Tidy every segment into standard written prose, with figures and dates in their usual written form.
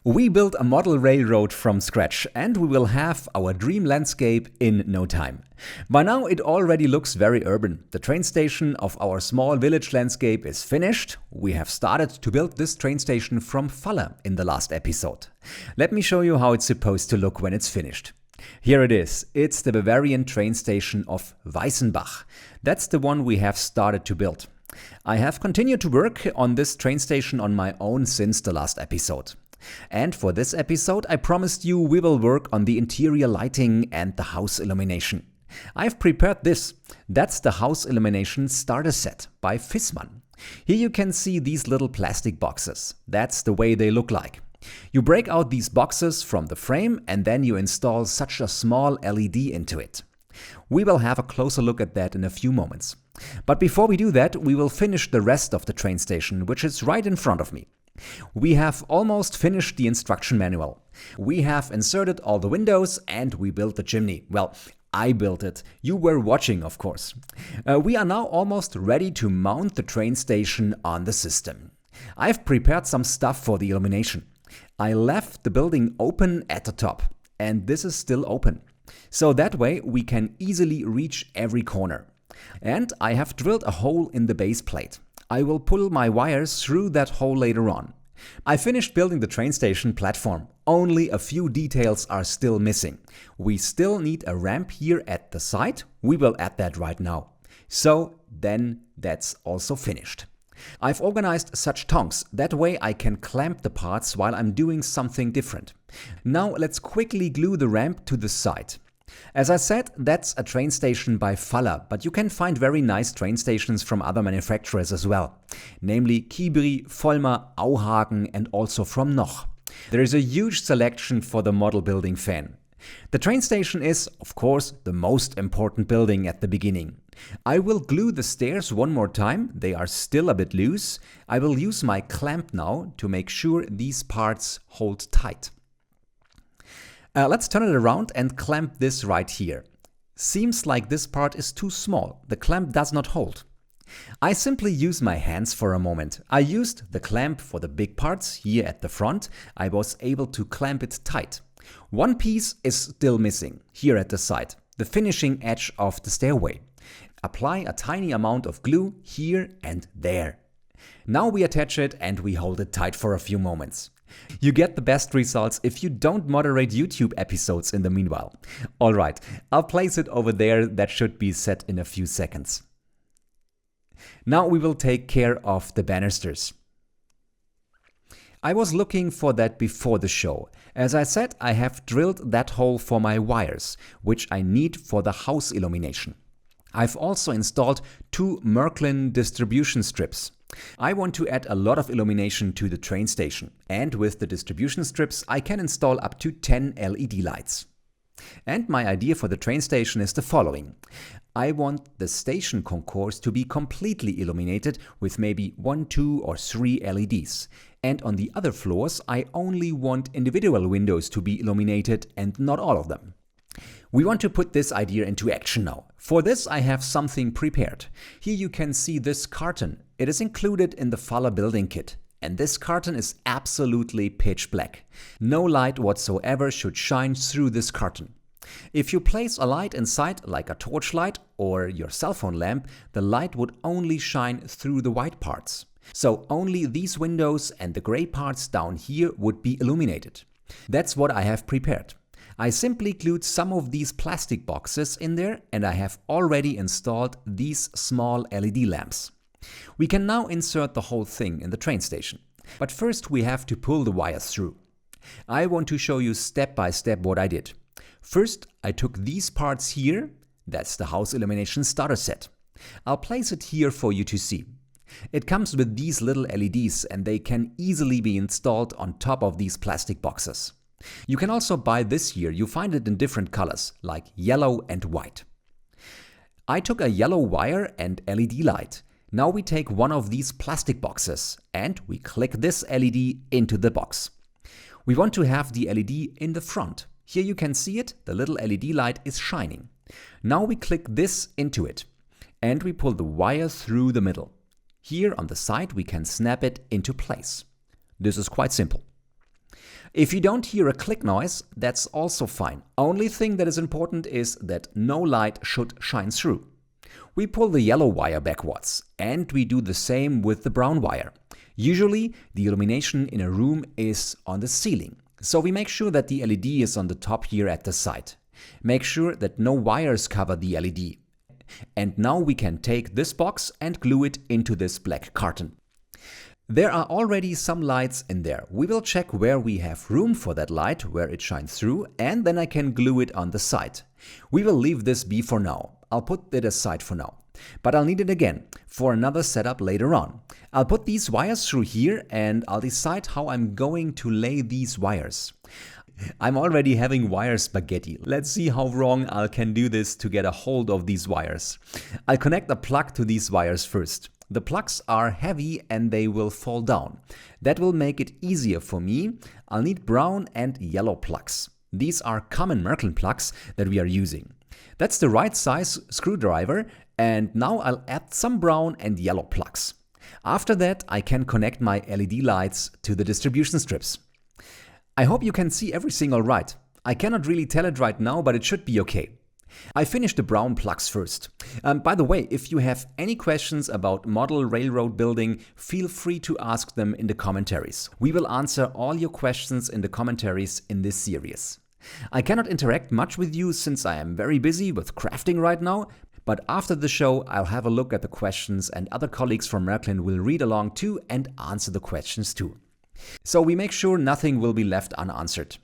We built a model railroad from scratch and we will have our dream landscape in no time. By now it already looks very urban. The train station of our small village landscape is finished. We have started to build this train station from Falle in the last episode. Let me show you how it's supposed to look when it's finished. Here it is. It's the Bavarian train station of Weißenbach. That's the one we have started to build. I have continued to work on this train station on my own since the last episode. And for this episode, I promised you we will work on the interior lighting and the house illumination. I've prepared this. That's the house illumination starter set by Fissmann. Here you can see these little plastic boxes. That's the way they look like. You break out these boxes from the frame and then you install such a small LED into it. We will have a closer look at that in a few moments. But before we do that, we will finish the rest of the train station, which is right in front of me. We have almost finished the instruction manual. We have inserted all the windows and we built the chimney. Well, I built it. You were watching, of course. We are now almost ready to mount the train station on the system. I've prepared some stuff for the illumination. I left the building open at the top, and this is still open. So that way we can easily reach every corner. And I have drilled a hole in the base plate. I will pull my wires through that hole later on. I finished building the train station platform. Only a few details are still missing. We still need a ramp here at the side. We will add that right now. So then that's also finished. I've organized such tongs, that way I can clamp the parts while I'm doing something different. Now let's quickly glue the ramp to the side. As I said, that's a train station by Falle, but you can find very nice train stations from other manufacturers as well. Namely Kibri, Vollmer, Auhagen and also from Noch. There is a huge selection for the model building fan. The train station is, of course, the most important building at the beginning. I will glue the stairs one more time, they are still a bit loose. I will use my clamp now to make sure these parts hold tight. Let's turn it around and clamp this right here. Seems like this part is too small, the clamp does not hold. I simply use my hands for a moment. I used the clamp for the big parts here at the front. I was able to clamp it tight. One piece is still missing, here at the side, the finishing edge of the stairway. Apply a tiny amount of glue here and there. Now we attach it and we hold it tight for a few moments. You get the best results if you don't moderate YouTube episodes in the meanwhile. Alright, I'll place it over there, that should be set in a few seconds. Now we will take care of the banisters. I was looking for that before the show. As I said, I have drilled that hole for my wires, which I need for the house illumination. I've also installed 2 Märklin distribution strips. I want to add a lot of illumination to the train station, and with the distribution strips I can install up to 10 LED lights. And my idea for the train station is the following. I want the station concourse to be completely illuminated with maybe 1, 2 or 3 LEDs. And on the other floors I only want individual windows to be illuminated and not all of them. We want to put this idea into action now. For this I have something prepared. Here you can see this carton. It is included in the Falle building kit. And this carton is absolutely pitch black. No light whatsoever should shine through this carton. If you place a light inside, like a torchlight or your cell phone lamp, the light would only shine through the white parts. So only these windows and the gray parts down here would be illuminated. That's what I have prepared. I simply glued some of these plastic boxes in there and I have already installed these small LED lamps. We can now insert the whole thing in the train station. But first we have to pull the wires through. I want to show you step by step what I did. First I took these parts here, that's the house illumination starter set. I'll place it here for you to see. It comes with these little LEDs and they can easily be installed on top of these plastic boxes. You can also buy this here, you find it in different colors, like yellow and white. I took a yellow wire and LED light. Now we take one of these plastic boxes and we click this LED into the box. We want to have the LED in the front. Here you can see it, the little LED light is shining. Now we click this into it and we pull the wire through the middle. Here on the side we can snap it into place. This is quite simple. If you don't hear a click noise, that's also fine. Only thing that is important is that no light should shine through. We pull the yellow wire backwards, and we do the same with the brown wire. Usually, the illumination in a room is on the ceiling, so we make sure that the LED is on the top here at the side. Make sure that no wires cover the LED. And now we can take this box and glue it into this black carton. There are already some lights in there. We will check where we have room for that light, where it shines through, and then I can glue it on the side. We will leave this be for now. I'll put it aside for now. But I'll need it again for another setup later on. I'll put these wires through here and I'll decide how I'm going to lay these wires. I'm already having wire spaghetti. Let's see how wrong I can do this to get a hold of these wires. I'll connect a plug to these wires first. The plugs are heavy and they will fall down. That will make it easier for me. I'll need brown and yellow plugs. These are common Märklin plugs that we are using. That's the right size screwdriver, and now I'll add some brown and yellow plugs. After that, I can connect my LED lights to the distribution strips. I hope you can see everything all right. I cannot really tell it right now, but it should be okay. I finished the brown plugs first. By the way, if you have any questions about model railroad building, feel free to ask them in the commentaries. We will answer all your questions in the commentaries in this series. I cannot interact much with you since I am very busy with crafting right now, but after the show I'll have a look at the questions and other colleagues from Märklin will read along too and answer the questions too. So we make sure nothing will be left unanswered.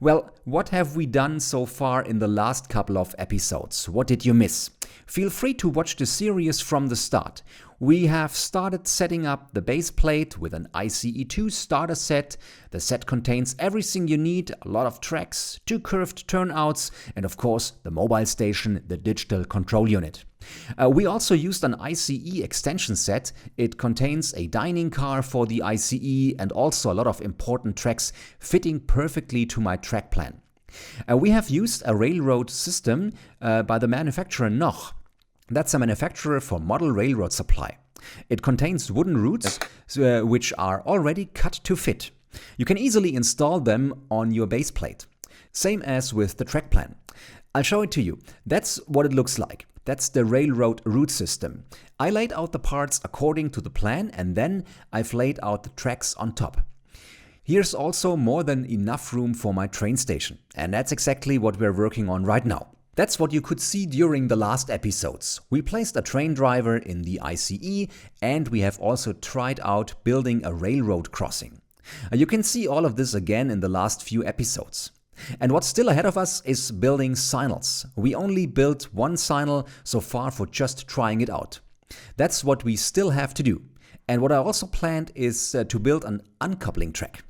Well, what have we done so far in the last couple of episodes? What did you miss? Feel free to watch the series from the start. We have started setting up the base plate with an ICE2 starter set. The set contains everything you need, a lot of tracks, 2 curved turnouts, and of course the mobile station, the digital control unit. We also used an ICE extension set. It contains a dining car for the ICE and also a lot of important tracks fitting perfectly to my track plan. We have used a railroad system by the manufacturer Noch. That's a manufacturer for model railroad supply. It contains wooden roots which are already cut to fit. You can easily install them on your base plate. Same as with the track plan. I'll show it to you. That's what it looks like. That's the railroad route system. I laid out the parts according to the plan and then I've laid out the tracks on top. Here's also more than enough room for my train station, and that's exactly what we're working on right now. That's what you could see during the last episodes. We placed a train driver in the ICE and we have also tried out building a railroad crossing. You can see all of this again in the last few episodes. And what's still ahead of us is building signals. We only built one signal so far for just trying it out. That's what we still have to do. And what I also planned is to build an uncoupling track.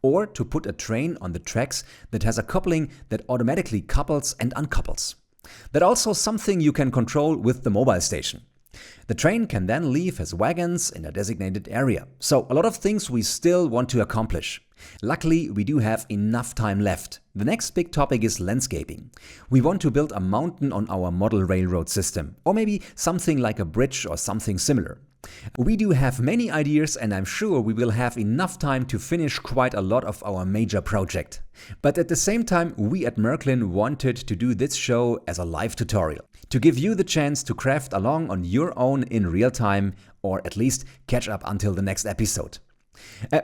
Or to put a train on the tracks that has a coupling that automatically couples and uncouples. That's also something you can control with the mobile station. The train can then leave as wagons in a designated area. So a lot of things we still want to accomplish. Luckily, we do have enough time left. The next big topic is landscaping. We want to build a mountain on our model railroad system, or maybe something like a bridge or something similar. We do have many ideas and I'm sure we will have enough time to finish quite a lot of our major project. But at the same time, we at Märklin wanted to do this show as a live tutorial, to give you the chance to craft along on your own in real time, or at least catch up until the next episode.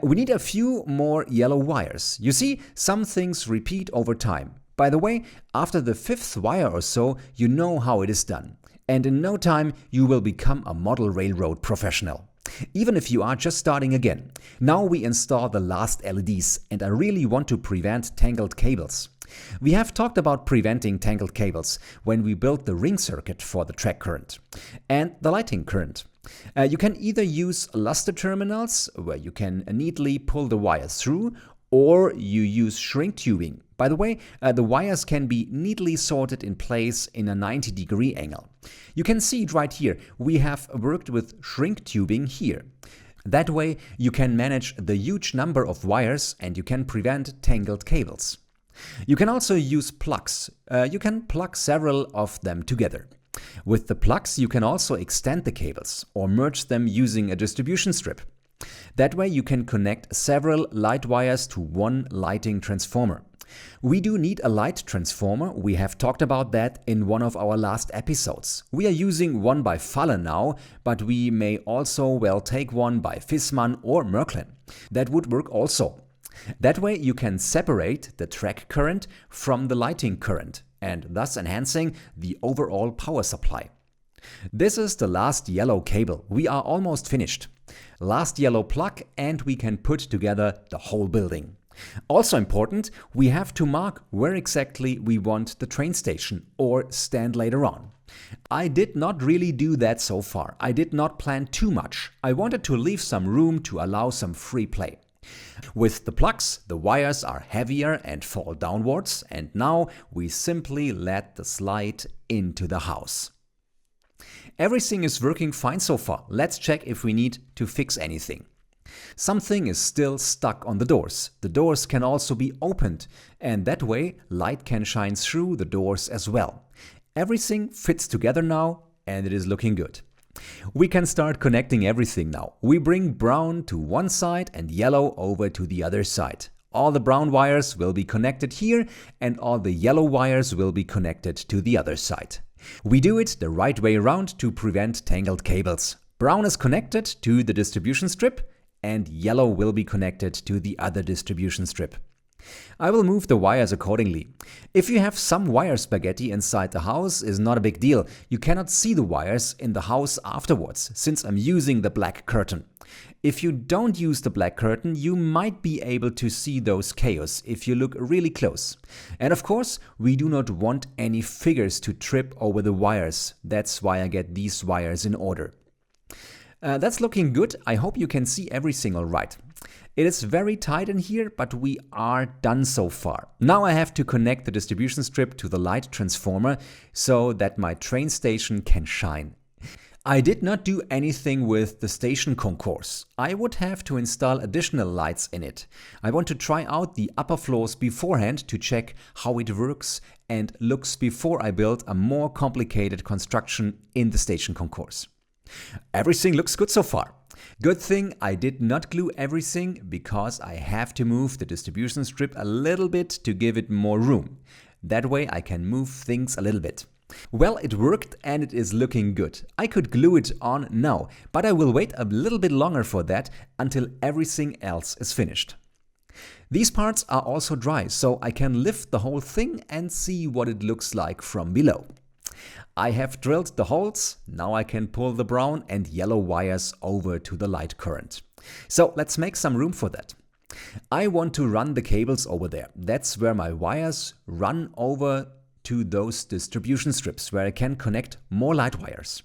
We need a few more yellow wires. You see, some things repeat over time. By the way, after the 5th wire or so, you know how it is done. And in no time, you will become a model railroad professional. Even if you are just starting again. Now we install the last LEDs, and I really want to prevent tangled cables. We have talked about preventing tangled cables when we built the ring circuit for the track current and the lighting current. You can either use luster terminals, where you can neatly pull the wires through, or you use shrink tubing. By the way, the wires can be neatly sorted in place in a 90-degree angle. You can see it right here. We have worked with shrink tubing here. That way you can manage the huge number of wires and you can prevent tangled cables. You can also use plugs. You can plug several of them together. With the plugs you can also extend the cables or merge them using a distribution strip. That way you can connect several light wires to one lighting transformer. We do need a light transformer, we have talked about that in one of our last episodes. We are using one by Falle now, but we may also well take one by Fissmann or Märklin. That would work also. That way you can separate the track current from the lighting current and thus enhancing the overall power supply. This is the last yellow cable. We are almost finished. Last yellow plug and we can put together the whole building. Also important, we have to mark where exactly we want the train station or stand later on. I did not really do that so far. I did not plan too much. I wanted to leave some room to allow some free play. With the plugs, the wires are heavier and fall downwards, and now we simply let the slide into the house. Everything is working fine so far. Let's check if we need to fix anything. Something is still stuck on the doors. The doors can also be opened, and that way light can shine through the doors as well. Everything fits together now, and it is looking good. We can start connecting everything now. We bring brown to one side and yellow over to the other side. All the brown wires will be connected here, and all the yellow wires will be connected to the other side. We do it the right way around to prevent tangled cables. Brown is connected to the distribution strip, and yellow will be connected to the other distribution strip. I will move the wires accordingly. If you have some wire spaghetti inside the house, is not a big deal. You cannot see the wires in the house afterwards, since I'm using the black curtain. If you don't use the black curtain, you might be able to see those chaos if you look really close. And of course, we do not want any figures to trip over the wires. That's why I get these wires in order. That's looking good. I hope you can see everything all right. It is very tight in here, but we are done so far. Now I have to connect the distribution strip to the light transformer so that my train station can shine. I did not do anything with the station concourse. I would have to install additional lights in it. I want to try out the upper floors beforehand to check how it works and looks before I build a more complicated construction in the station concourse. Everything looks good so far. Good thing I did not glue everything because I have to move the distribution strip a little bit to give it more room. That way I can move things a little bit. Well, it worked and it is looking good. I could glue it on now, but I will wait a little bit longer for that until everything else is finished. These parts are also dry, so I can lift the whole thing and see what it looks like from below. I have drilled the holes, now I can pull the brown and yellow wires over to the light current. So let's make some room for that. I want to run the cables over there. That's where my wires run over to those distribution strips where I can connect more light wires.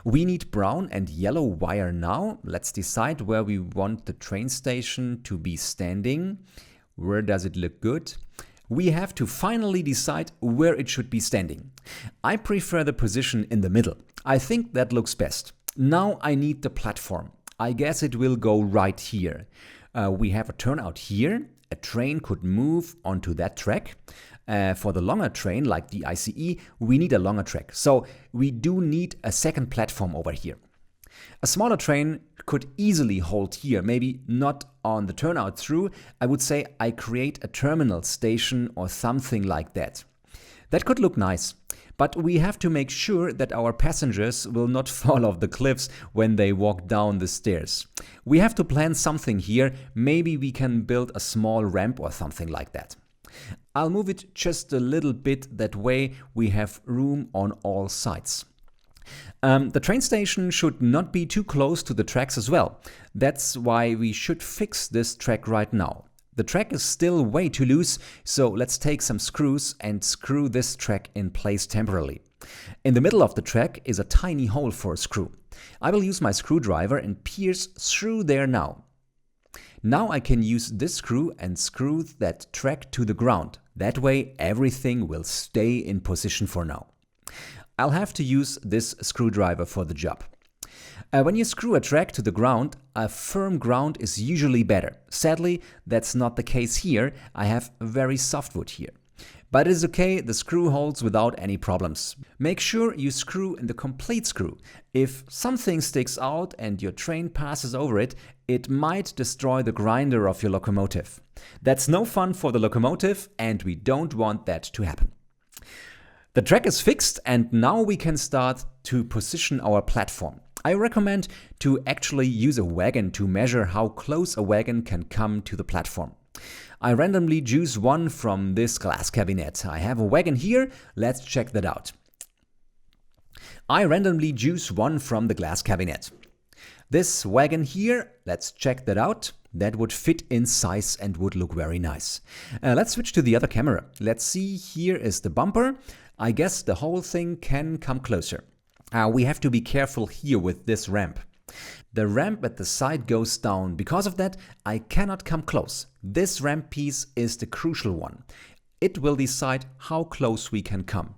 We need brown and yellow wire now. Let's decide where we want the train station to be standing. Where does it look good? We have to finally decide where it should be standing. I prefer the position in the middle. I think that looks best. Now I need the platform. I guess it will go right here. We have a turnout here. A train could move onto that track. For the longer train, like the ICE, we need a longer track. So we do need a second platform over here. A smaller train could easily hold here, maybe not on the turnout through. I would say I create a terminal station or something like that. That could look nice, but we have to make sure that our passengers will not fall off the cliffs when they walk down the stairs. We have to plan something here. Maybe we can build a small ramp or something like that. I'll move it just a little bit, that way we have room on all sides. The train station should not be too close to the tracks as well. That's why we should fix this track right now. The track is still way too loose, so let's take some screws and screw this track in place temporarily. In the middle of the track is a tiny hole for a screw. I will use my screwdriver and pierce through there now. Now I can use this screw and screw that track to the ground. That way everything will stay in position for now. I'll have to use this screwdriver for the job. When you screw a track to the ground, a firm ground is usually better. Sadly, that's not the case here. I have very soft wood here. But it is okay, the screw holds without any problems. Make sure you screw in the complete screw. If something sticks out and your train passes over it, it might destroy the grinder of your locomotive. That's no fun for the locomotive, and we don't want that to happen. The track is fixed, and now we can start to position our platform. I recommend to actually use a wagon to measure how close a wagon can come to the platform. I randomly choose one from this glass cabinet. I have a wagon here, let's check that out. I randomly choose one from the glass cabinet. This wagon here, let's check that out. That would fit in size and would look very nice. Let's switch to the other camera. Let's see, here is the bumper. I guess the whole thing can come closer. We have to be careful here with this ramp. The ramp at the side goes down. Because of that, I cannot come close. This ramp piece is the crucial one. It will decide how close we can come.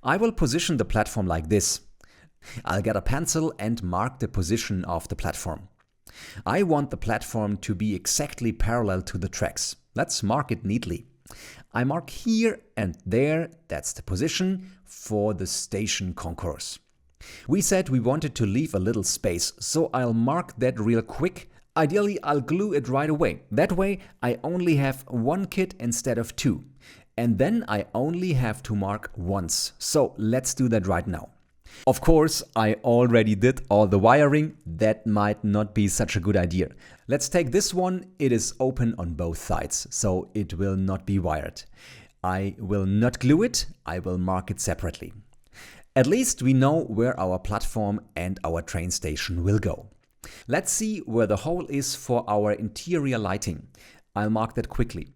I will position the platform like this. I'll get a pencil and mark the position of the platform. I want the platform to be exactly parallel to the tracks. Let's mark it neatly. I mark here and there, that's the position for the station concourse. We said we wanted to leave a little space, so I'll mark that real quick. Ideally, I'll glue it right away. That way, I only have one kit instead of two. And then I only have to mark once. So let's do that right now. Of course, I already did all the wiring. That might not be such a good idea. Let's take this one. It is open on both sides, so it will not be wired. I will not glue it. I will mark it separately. At least we know where our platform and our train station will go. Let's see where the hole is for our interior lighting. I'll mark that quickly.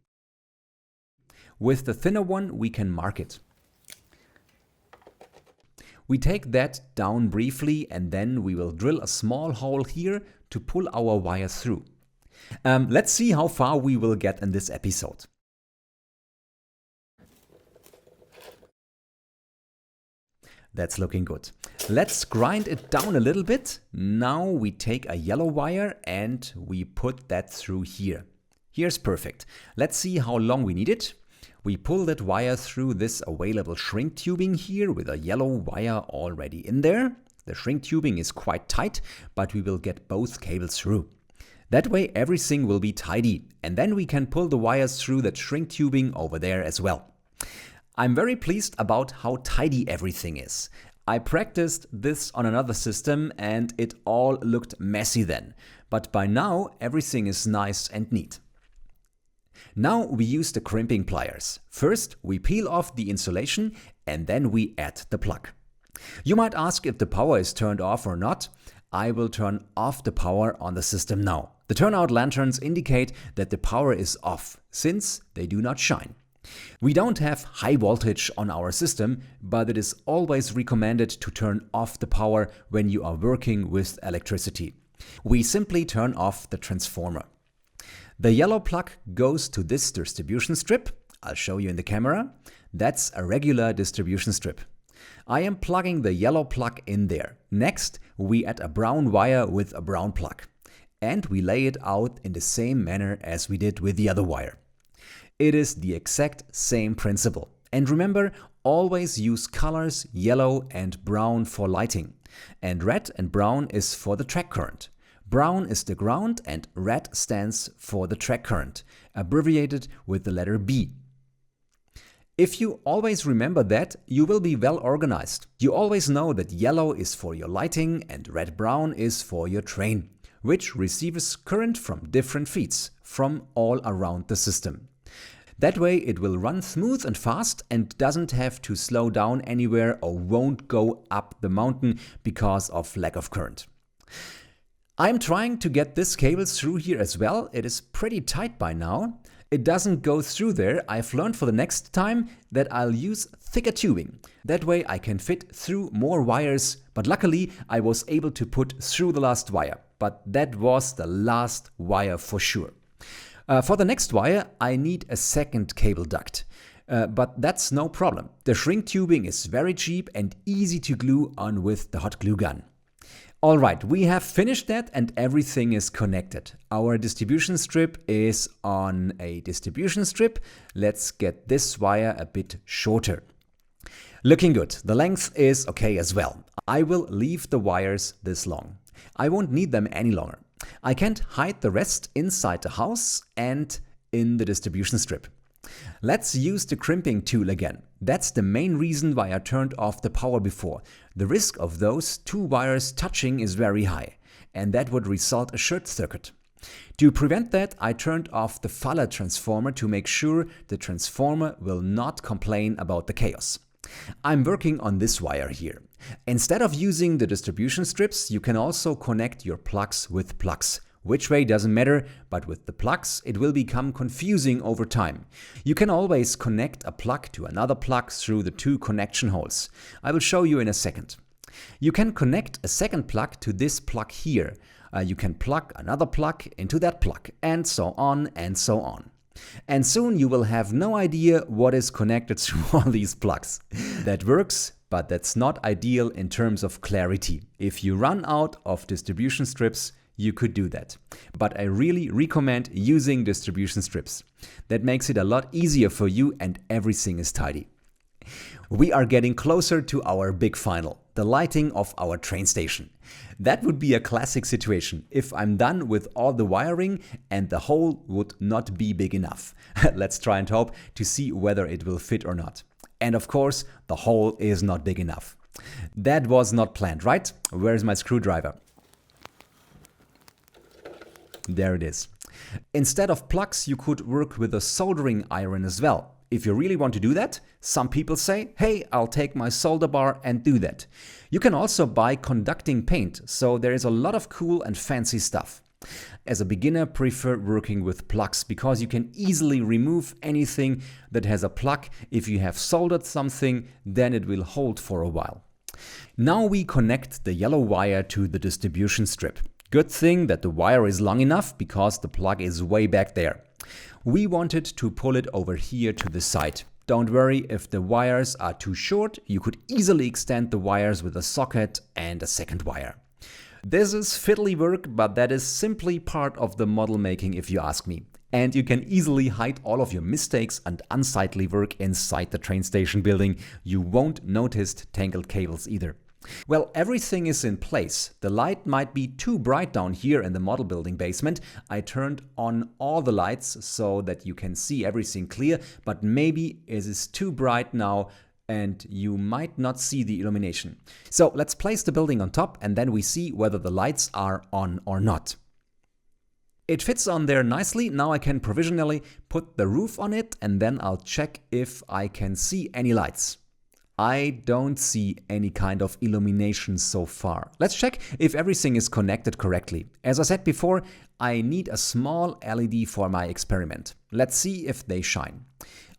With the thinner one, we can mark it. We take that down briefly and then we will drill a small hole here to pull our wire through. Let's see how far we will get in this episode. That's looking good. Let's grind it down a little bit. Now we take a yellow wire and we put that through here. Here's perfect. Let's see how long we need it. We pull that wire through this available shrink tubing here with a yellow wire already in there. The shrink tubing is quite tight, but we will get both cables through. That way everything will be tidy, and then we can pull the wires through that shrink tubing over there as well. I'm very pleased about how tidy everything is. I practiced this on another system and it all looked messy then, but by now everything is nice and neat. Now we use the crimping pliers. First we peel off the insulation and then we add the plug. You might ask if the power is turned off or not. I will turn off the power on the system now. The turnout lanterns indicate that the power is off, since they do not shine. We don't have high voltage on our system, but it is always recommended to turn off the power when you are working with electricity. We simply turn off the transformer. The yellow plug goes to this distribution strip. I'll show you in the camera. That's a regular distribution strip. I am plugging the yellow plug in there. Next, we add a brown wire with a brown plug. And we lay it out in the same manner as we did with the other wire. It is the exact same principle. And remember, always use colors yellow and brown for lighting. And red and brown is for the track current. Brown is the ground and red stands for the track current, abbreviated with the letter B. If you always remember that, you will be well organized. You always know that yellow is for your lighting and red-brown is for your train, which receives current from different feeds from all around the system. That way it will run smooth and fast and doesn't have to slow down anywhere or won't go up the mountain because of lack of current. I'm trying to get this cable through here as well. It is pretty tight by now. It doesn't go through there. I've learned for the next time that I'll use thicker tubing. That way I can fit through more wires, but luckily I was able to put through the last wire. But that was the last wire for sure. For the next wire I need a second cable duct. But that's no problem. The shrink tubing is very cheap and easy to glue on with the hot glue gun. Alright, we have finished that and everything is connected. Our distribution strip is on a distribution strip. Let's get this wire a bit shorter. Looking good. The length is okay as well. I will leave the wires this long. I won't need them any longer. I can't hide the rest inside the house and in the distribution strip. Let's use the crimping tool again. That's the main reason why I turned off the power before. The risk of those two wires touching is very high, and that would result a short circuit. To prevent that, I turned off the Faller transformer to make sure the transformer will not complain about the chaos. I'm working on this wire here. Instead of using the distribution strips, you can also connect your plugs with plugs. Which way doesn't matter, but with the plugs it will become confusing over time. You can always connect a plug to another plug through the two connection holes. I will show you in a second. You can connect a second plug to this plug here. You can plug another plug into that plug, and so on and so on. And soon you will have no idea what is connected through all these plugs. That works, but that's not ideal in terms of clarity. If you run out of distribution strips, you could do that. But I really recommend using distribution strips. That makes it a lot easier for you and everything is tidy. We are getting closer to our big final, the lighting of our train station. That would be a classic situation if I'm done with all the wiring and the hole would not be big enough. Let's try and hope to see whether it will fit or not. And of course, the hole is not big enough. That was not planned, right? Where's my screwdriver? There it is. Instead of plugs, you could work with a soldering iron as well. If you really want to do that, some people say, hey, I'll take my solder bar and do that. You can also buy conducting paint, so there is a lot of cool and fancy stuff. As a beginner, prefer working with plugs because you can easily remove anything that has a plug. If you have soldered something, then it will hold for a while. Now we connect the yellow wire to the distribution strip. Good thing that the wire is long enough because the plug is way back there. We wanted to pull it over here to the side. Don't worry if the wires are too short, you could easily extend the wires with a socket and a second wire. This is fiddly work, but that is simply part of the model making if you ask me. And you can easily hide all of your mistakes and unsightly work inside the train station building. You won't notice tangled cables either. Well, everything is in place. The light might be too bright down here in the model building basement. I turned on all the lights so that you can see everything clear, but maybe it is too bright now and you might not see the illumination. So let's place the building on top and then we see whether the lights are on or not. It fits on there nicely. Now I can provisionally put the roof on it and then I'll check if I can see any lights. I don't see any kind of illumination so far. Let's check if everything is connected correctly. As I said before, I need a small LED for my experiment. Let's see if they shine.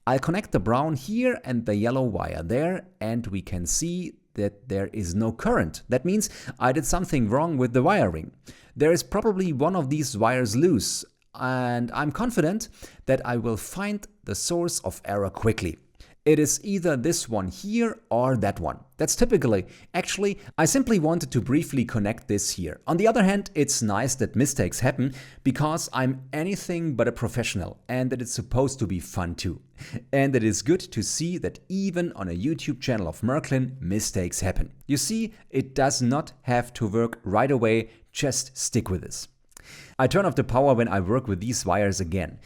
I'll connect the brown here and the yellow wire there, and we can see that there is no current. That means I did something wrong with the wiring. There is probably one of these wires loose, and I'm confident that I will find the source of error quickly. It is either this one here or that one. That's typically. Actually, I simply wanted to briefly connect this here. On the other hand, it's nice that mistakes happen because I'm anything but a professional and that it's supposed to be fun too. And it is good to see that even on a YouTube channel of Märklin, mistakes happen. You see, it does not have to work right away, just stick with this. I turn off the power when I work with these wires again.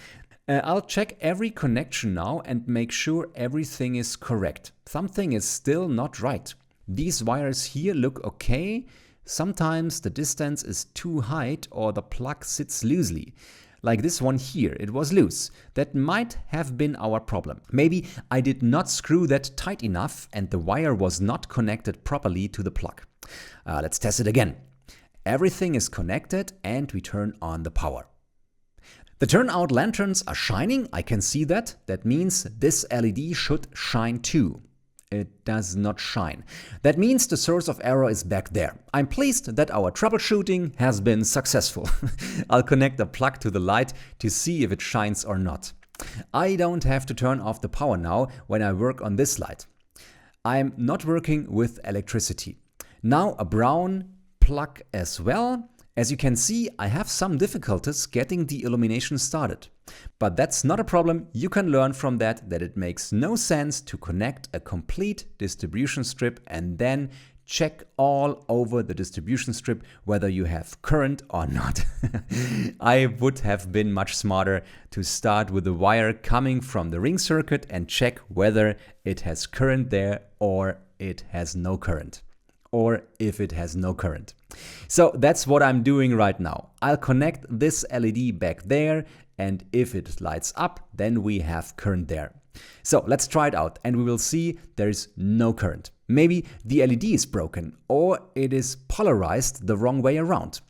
I'll check every connection now and make sure everything is correct. Something is still not right. These wires here look okay. Sometimes the distance is too high or the plug sits loosely. Like this one here, it was loose. That might have been our problem. Maybe I did not screw that tight enough and the wire was not connected properly to the plug. Let's test it again. Everything is connected and we turn on the power. The turnout lanterns are shining, I can see that. That means this LED should shine too. It does not shine. That means the source of error is back there. I'm pleased that our troubleshooting has been successful. I'll connect a plug to the light to see if it shines or not. I don't have to turn off the power now when I work on this light. I'm not working with electricity. Now a brown plug as well. As you can see, I have some difficulties getting the illumination started. But that's not a problem. You can learn from that it makes no sense to connect a complete distribution strip and then check all over the distribution strip whether you have current or not. I would have been much smarter to start with the wire coming from the ring circuit and check whether it has current there or it has no current. Or if it has no current. So that's what I'm doing right now. I'll connect this LED back there, and if it lights up, then we have current there. So let's try it out, and we will see there's no current. Maybe the LED is broken, or it is polarized the wrong way around.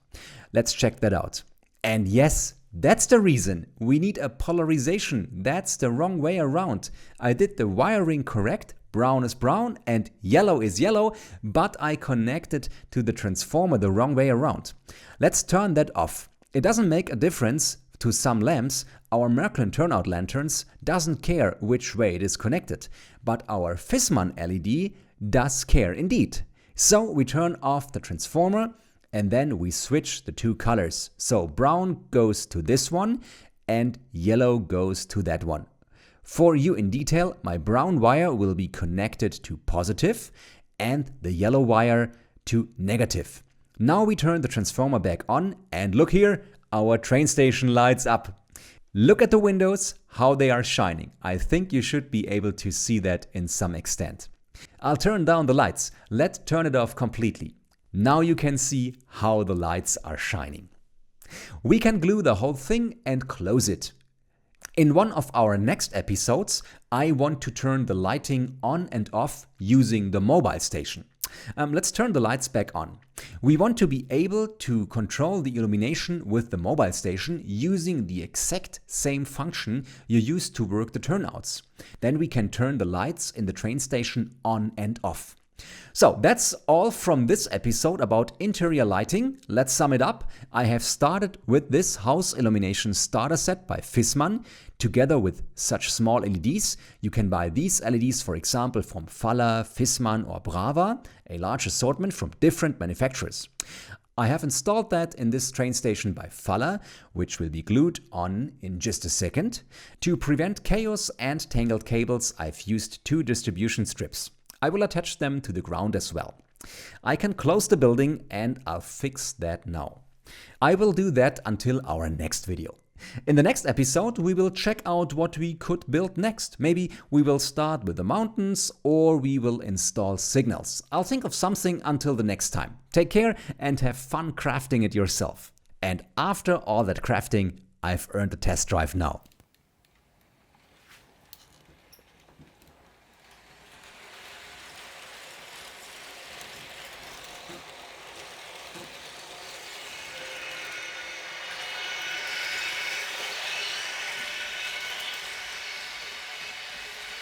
Let's check that out. And yes, that's the reason. We need a polarization. That's the wrong way around. I did the wiring correct. Brown is brown and yellow is yellow, but I connected to the transformer the wrong way around. Let's turn that off. It doesn't make a difference to some lamps. Our Märklin turnout lanterns doesn't care which way it is connected, but our Fissmann LED does care indeed. So we turn off the transformer and then we switch the two colors. So brown goes to this one and yellow goes to that one. For you in detail, my brown wire will be connected to positive and the yellow wire to negative. Now we turn the transformer back on and look here, our train station lights up. Look at the windows, how they are shining. I think you should be able to see that in some extent. I'll turn down the lights. Let's turn it off completely. Now you can see how the lights are shining. We can glue the whole thing and close it. In one of our next episodes, I want to turn the lighting on and off using the mobile station. Let's turn the lights back on. We want to be able to control the illumination with the mobile station using the exact same function you use to work the turnouts. Then we can turn the lights in the train station on and off. So that's all from this episode about interior lighting. Let's sum it up. I have started with this house illumination starter set by Fissmann. Together with such small LEDs, you can buy these LEDs, for example, from Faller, Fissmann or Brava, a large assortment from different manufacturers. I have installed that in this train station by Faller, which will be glued on in just a second. To prevent chaos and tangled cables, I've used two distribution strips. I will attach them to the ground as well. I can close the building and I'll fix that now. I will do that until our next video. In the next episode, we will check out what we could build next. Maybe we will start with the mountains or we will install signals. I'll think of something until the next time. Take care and have fun crafting it yourself. And after all that crafting, I've earned a test drive now.